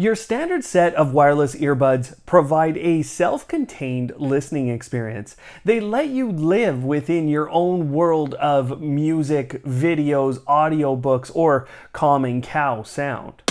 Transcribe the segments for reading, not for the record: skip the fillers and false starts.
Your standard set of wireless earbuds provide a self-contained listening experience. They let you live within your own world of music, videos, audiobooks, or calming cow sound.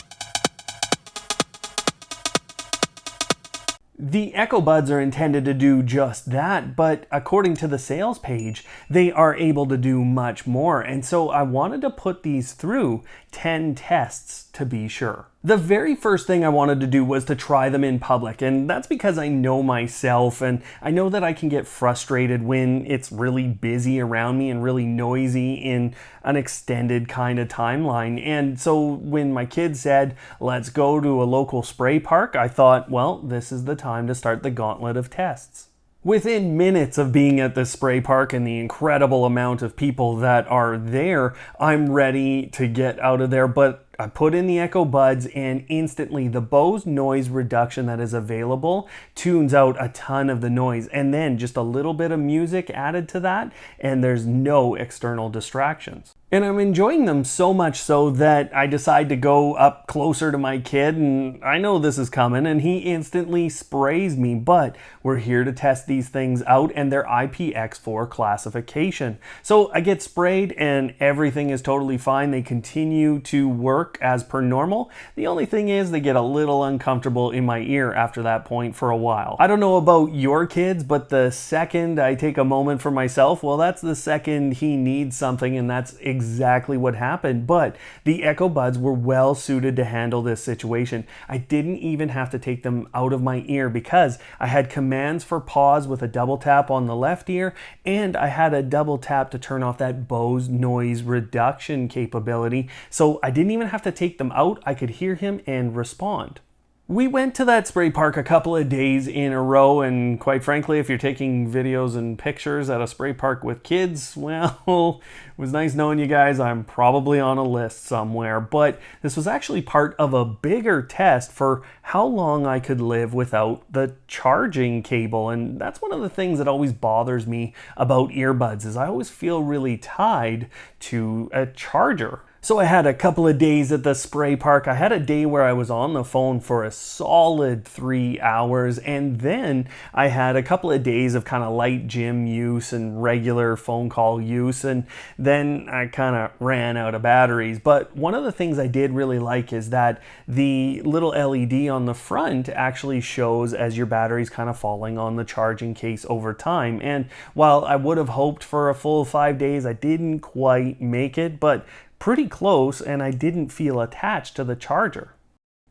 The Echo Buds are intended to do just that, but according to the sales page, they are able to do much more, and so I wanted to put these through 10 tests to be sure. The very first thing I wanted to do was to try them in public, and that's because I know myself and I know that I can get frustrated when it's really busy around me and really noisy in an extended kind of timeline. And so when my kids said, let's go to a local spray park, I thought, well, this is the time to start the gauntlet of tests. Within minutes of being at the spray park and the incredible amount of people that are there, I'm ready to get out of there, but I put in the Echo Buds and instantly the Bose noise reduction that is available tunes out a ton of the noise, and then just a little bit of music added to that and there's no external distractions. And I'm enjoying them so much so that I decide to go up closer to my kid, and I know this is coming, and he instantly sprays me, but we're here to test these things out and their IPX4 classification. So I get sprayed and everything is totally fine. They continue to work as per normal. The only thing is they get a little uncomfortable in my ear after that point for a while. I don't know about your kids, but the second I take a moment for myself, well, that's the second he needs something, and that's exactly what happened. But the Echo Buds were well suited to handle this situation. I didn't even have to take them out of my ear because I had commands for pause with a double tap on the left ear, and I had a double tap to turn off that Bose noise reduction capability. So I didn't even have to take them out. I could hear him and respond. We went to that spray park a couple of days in a row, and quite frankly, if you're taking videos and pictures at a spray park with kids, well, it was nice knowing you guys. I'm probably on a list somewhere, but this was actually part of a bigger test for how long I could live without the charging cable, and that's one of the things that always bothers me about earbuds is I always feel really tied to a charger. So I had a couple of days at the spray park. I had a day where I was on the phone for a solid 3 hours, and then I had a couple of days of kind of light gym use and regular phone call use, and then I kind of ran out of batteries. But one of the things I did really like is that the little LED on the front actually shows as your battery's kind of falling on the charging case over time. And while I would have hoped for a full 5 days, I didn't quite make it, but pretty close, and I didn't feel attached to the charger.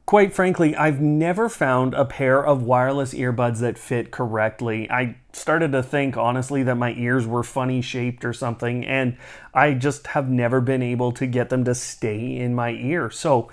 Quite frankly, I've never found a pair of wireless earbuds that fit correctly. I started to think, honestly, that my ears were funny shaped or something, and I just have never been able to get them to stay in my ear. So,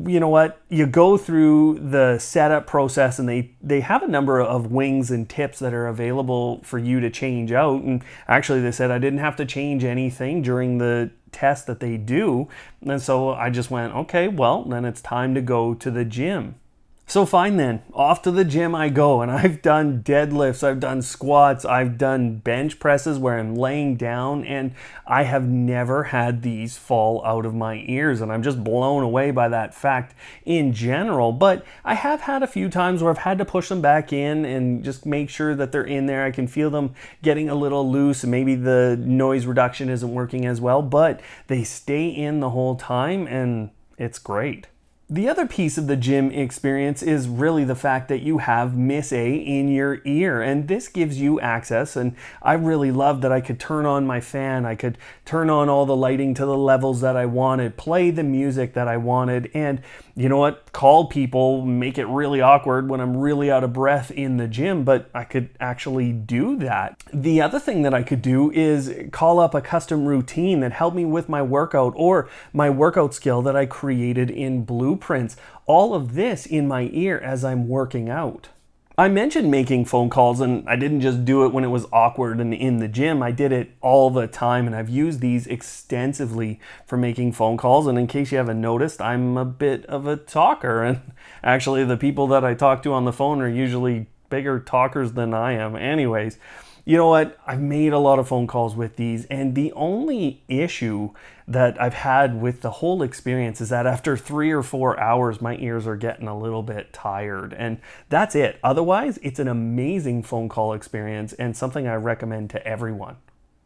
you know what? You go through the setup process, and they have a number of wings and tips that are available for you to change out. And actually, they said I didn't have to change anything during the test that they do. And so I just went, okay, well, then it's time to go to the gym. So fine then, off to the gym I go, and I've done deadlifts, I've done squats, I've done bench presses where I'm laying down, and I have never had these fall out of my ears, and I'm just blown away by that fact in general. But I have had a few times where I've had to push them back in and just make sure that they're in there. I can feel them getting a little loose, and maybe the noise reduction isn't working as well, but they stay in the whole time, and it's great. The other piece of the gym experience is really the fact that you have Miss A in your ear, and this gives you access, and I really loved that I could turn on my fan, I could turn on all the lighting to the levels that I wanted, play the music that I wanted, and you know what, call people, make it really awkward when I'm really out of breath in the gym, but I could actually do that. The other thing that I could do is call up a custom routine that helped me with my workout or my workout skill that I created in Blueprints. All of this in my ear as I'm working out. I mentioned making phone calls, and I didn't just do it when it was awkward and in the gym. I did it all the time, and I've used these extensively for making phone calls. And in case you haven't noticed, I'm a bit of a talker, and actually the people that I talk to on the phone are usually bigger talkers than I am. Anyways, You know what? I've made a lot of phone calls with these, and the only issue that I've had with the whole experience is that after 3 or 4 hours, my ears are getting a little bit tired, and that's it. Otherwise, it's an amazing phone call experience and something I recommend to everyone.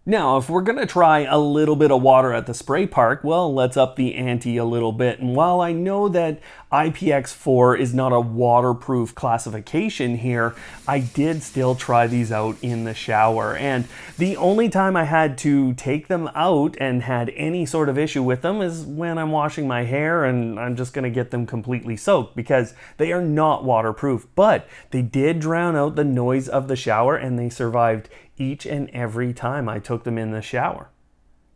Now, if we're going to try a little bit of water at the spray park, well, let's up the ante a little bit. And while I know that IPX4 is not a waterproof classification here, I did still try these out in the shower. And the only time I had to take them out and had any sort of issue with them is when I'm washing my hair and I'm just going to get them completely soaked because they are not waterproof. But they did drown out the noise of the shower and they survived each and every time I took them in the shower.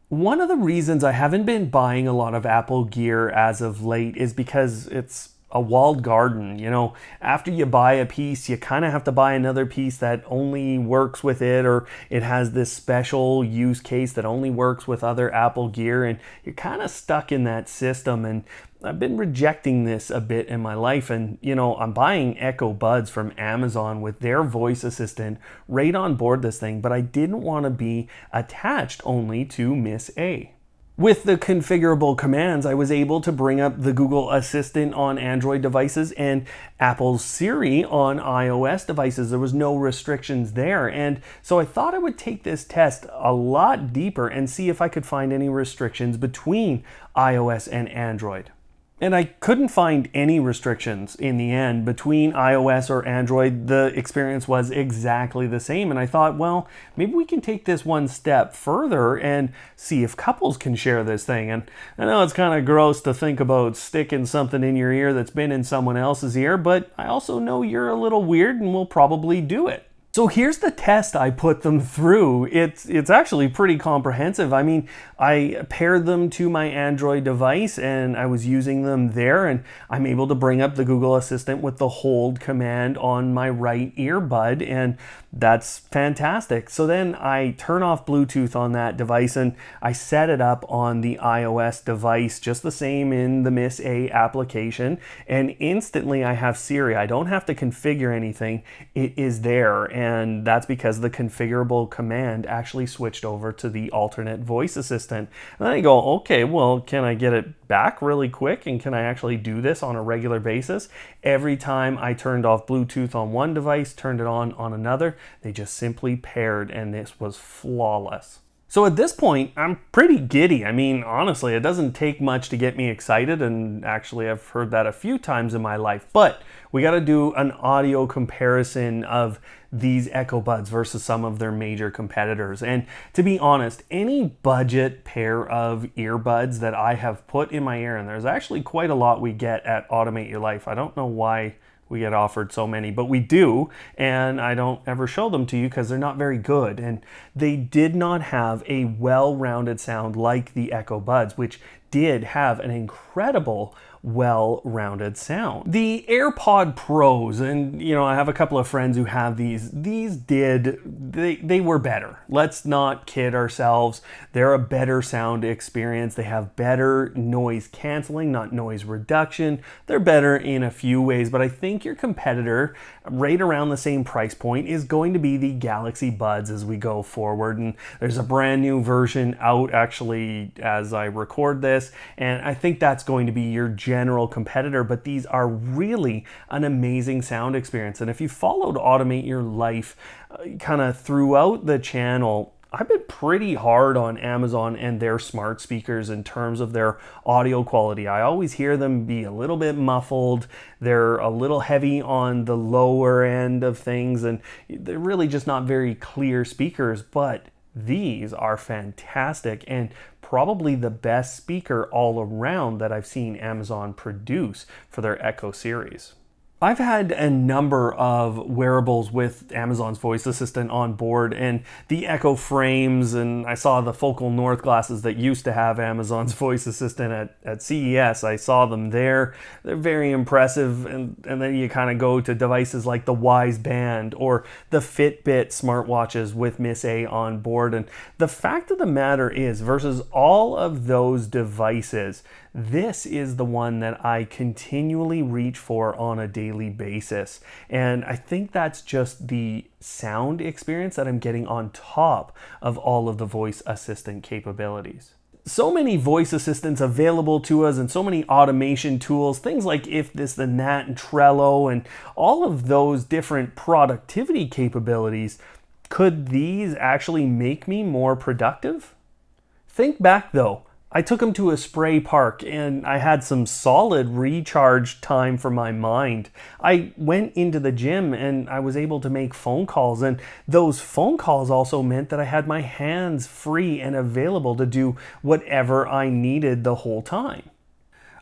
One of the reasons I haven't been buying a lot of Apple gear as of late is because it's a walled garden. You know, after you buy a piece, you kind of have to buy another piece that only works with it, or it has this special use case that only works with other Apple gear, and you're kind of stuck in that system. And I've been rejecting this a bit in my life, and you know, I'm buying Echo Buds from Amazon with their voice assistant right on board this thing, but I didn't want to be attached only to Miss A. With the configurable commands, I was able to bring up the Google Assistant on Android devices and Apple's Siri on iOS devices. There was no restrictions there. And so I thought I would take this test a lot deeper and see if I could find any restrictions between iOS and Android. And I couldn't find any restrictions in the end between iOS or Android. The experience was exactly the same. And I thought, well, maybe we can take this one step further and see if couples can share this thing. And I know it's kind of gross to think about sticking something in your ear that's been in someone else's ear, but I also know you're a little weird and will probably do it. So here's the test I put them through. It's actually pretty comprehensive. I mean, I paired them to my Android device and I was using them there, and I'm able to bring up the Google Assistant with the hold command on my right earbud, and that's fantastic. So then I turn off Bluetooth on that device and I set it up on the iOS device just the same in the Miss A application, and instantly I have Siri. I don't have to configure anything. It is there. And that's because the configurable command actually switched over to the alternate voice assistant. And then I go, okay, well, can I get it back really quick? And can I actually do this on a regular basis? Every time I turned off Bluetooth on one device, turned it on another, they just simply paired, and this was flawless. So at this point, I'm pretty giddy. I mean, honestly, it doesn't take much to get me excited, and actually I've heard that a few times in my life, but we got to do an audio comparison of these Echo Buds versus some of their major competitors. And to be honest, any budget pair of earbuds that I have put in my ear, and there's actually quite a lot we get at Automate Your Life. I don't know why we get offered so many, but we do, and I don't ever show them to you because they're not very good. And they did not have a well-rounded sound like the Echo Buds, which did have an incredible well-rounded sound. The AirPod Pros, and you know, I have a couple of friends who have these they were better. Let's not kid ourselves. They're a better sound experience. They have better noise canceling, not noise reduction. They're better in a few ways, but I think your competitor right around the same price point is going to be the Galaxy Buds as we go forward. And there's a brand new version out actually as I record this, and I think that's going to be your general competitor, but these are really an amazing sound experience. And if you followed Automate Your Life kind of throughout the channel, I've been pretty hard on Amazon and their smart speakers in terms of their audio quality. I always hear them be a little bit muffled. They're a little heavy on the lower end of things, and they're really just not very clear speakers, but these are fantastic and probably the best speaker all around that I've seen Amazon produce for their Echo series. I've had a number of wearables with Amazon's voice assistant on board, and the Echo frames, and I saw the Focal North glasses that used to have Amazon's voice assistant at CES. I saw them there. They're very impressive, and then you kind of go to devices like the Wise Band or the Fitbit smartwatches with Miss A on board. And the fact of the matter is, versus all of those devices, this is the one that I continually reach for on a daily basis. And I think that's just the sound experience that I'm getting on top of all of the voice assistant capabilities. So many voice assistants available to us and so many automation tools, things like If This Then That and Trello and all of those different productivity capabilities. Could these actually make me more productive? Think back though. I took him to a spray park and I had some solid recharge time for my mind. I went into the gym and I was able to make phone calls, and those phone calls also meant that I had my hands free and available to do whatever I needed the whole time.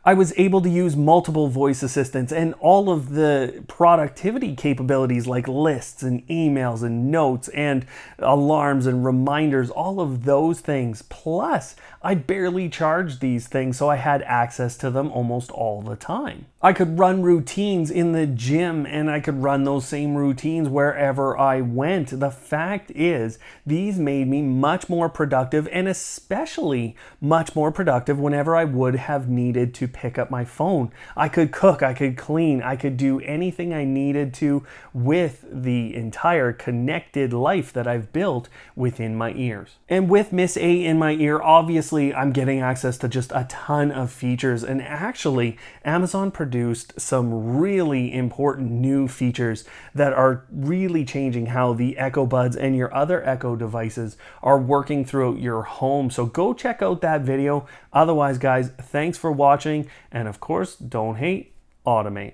I was able to use multiple voice assistants and all of the productivity capabilities like lists and emails and notes and alarms and reminders, all of those things. Plus, I barely charged these things, so I had access to them almost all the time. I could run routines in the gym and I could run those same routines wherever I went. The fact is, these made me much more productive, and especially much more productive whenever I would have needed to pick up my phone. I could cook, I could clean, I could do anything I needed to with the entire connected life that I've built within my ears. And with Miss A in my ear, obviously I'm getting access to just a ton of features, and actually Amazon produced some really important new features that are really changing how the Echo Buds and your other Echo devices are working throughout your home. So go check out that video. Otherwise, guys, thanks for watching. And of course, don't hate, automate.